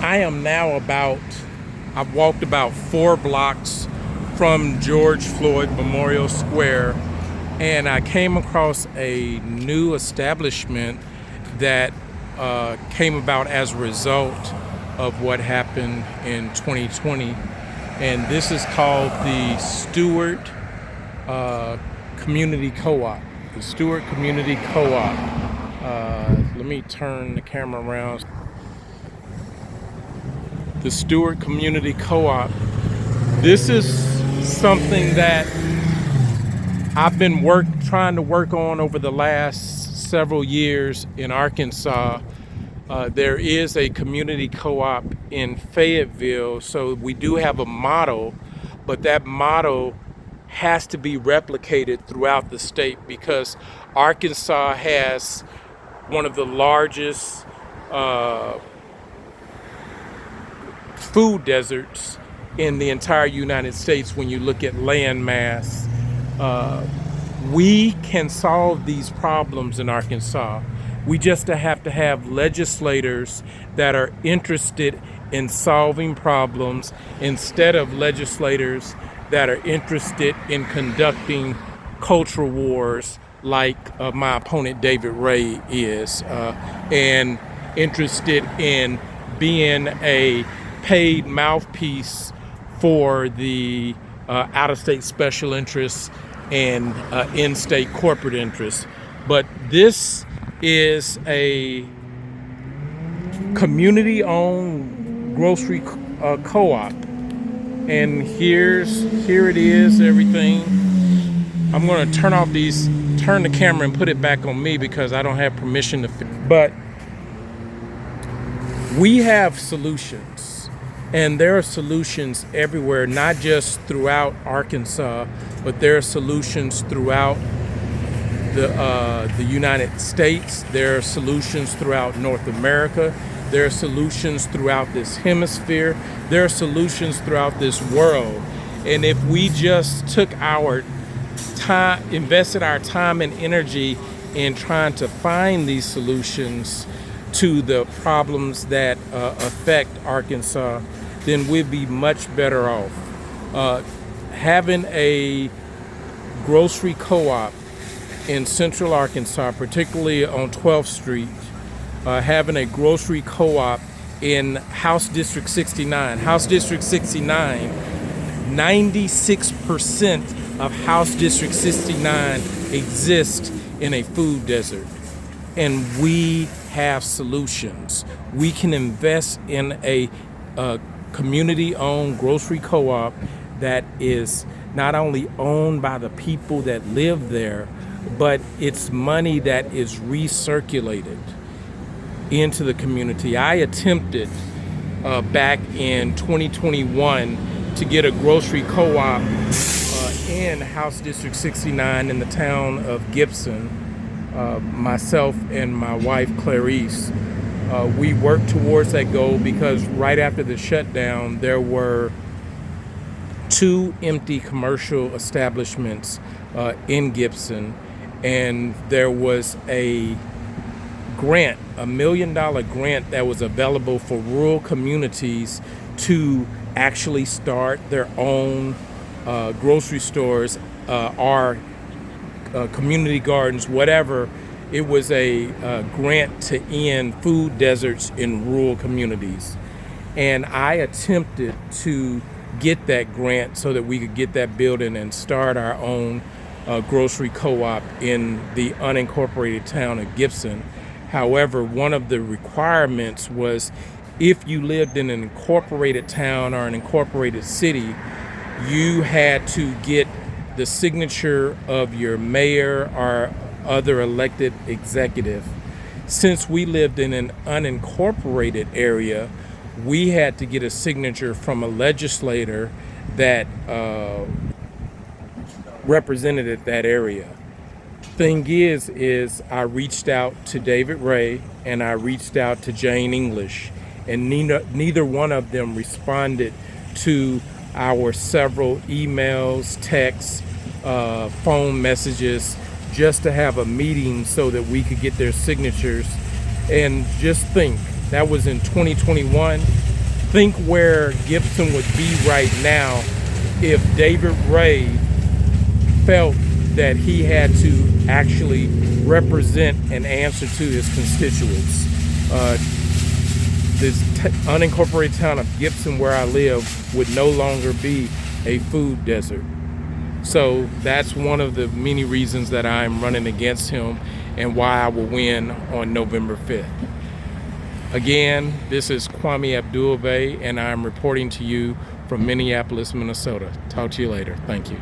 I am now I've walked about 4 blocks from George Floyd Memorial Square, and I came across a new establishment that came about as a result of what happened in 2020. And this is called the Stewart Community Co-op. The Stewart Community Co-op. Let me turn the camera around. The Stewart Community Co-op. This is something that I've been trying to work on over the last several years in Arkansas. There is a community co-op in Fayetteville, so we do have a model, but that model has to be replicated throughout the state because Arkansas has one of the largest food deserts in the entire United States when you look at land mass. We can solve these problems in Arkansas. We just have to have legislators that are interested in solving problems instead of legislators that are interested in conducting cultural wars like my opponent David Ray is, and interested in being a paid mouthpiece for the out-of-state special interests and in-state corporate interests. But this is a community-owned grocery co-op, and here it is, everything. I'm going to turn the camera and put it back on me because I don't have permission to. But we have solutions, and there are solutions everywhere, not just throughout Arkansas, but there are solutions throughout the United States. There are solutions throughout North America. There are solutions throughout this hemisphere. There are solutions throughout this world. And if we just took our time, invested our time and energy in trying to find these solutions to the problems that affect Arkansas, then we'd be much better off. Having a grocery co-op in central Arkansas, particularly on 12th Street, having a grocery co-op in House District 69. House District 69, 96% of House District 69 exist in a food desert. And we have solutions. We can invest in a community-owned grocery co-op that is not only owned by the people that live there, but it's money that is recirculated into the community. I attempted back in 2021 to get a grocery co-op in House District 69 in the town of Gibson. Myself and my wife Clarice, we worked towards that goal because right after the shutdown there were 2 empty commercial establishments in Gibson, and there was a grant, $1 million grant that was available for rural communities to actually start their own grocery stores or community gardens, whatever. It was a grant to end food deserts in rural communities. And I attempted to get that grant so that we could get that building and start our own grocery co-op in the unincorporated town of Gibson. However, one of the requirements was if you lived in an incorporated town or an incorporated city, you had to get the signature of your mayor or other elected executive. Since we lived in an unincorporated area, we had to get a signature from a legislator that represented that area. Thing is I reached out to David Ray and I reached out to Jane English, and neither one of them responded to our several emails, texts, phone messages, just to have a meeting so that we could get their signatures. And just think, that was in 2021. think where Gibson would be right now if David Ray felt that he had to actually represent and answer to his constituents. This unincorporated town of Gibson, where I live, would no longer be a food desert. So that's one of the many reasons that I'm running against him and why I will win on November 5th. Again, this is Kwami Abdul-Bey, and I'm reporting to you from Minneapolis, Minnesota. Talk to you later. Thank you.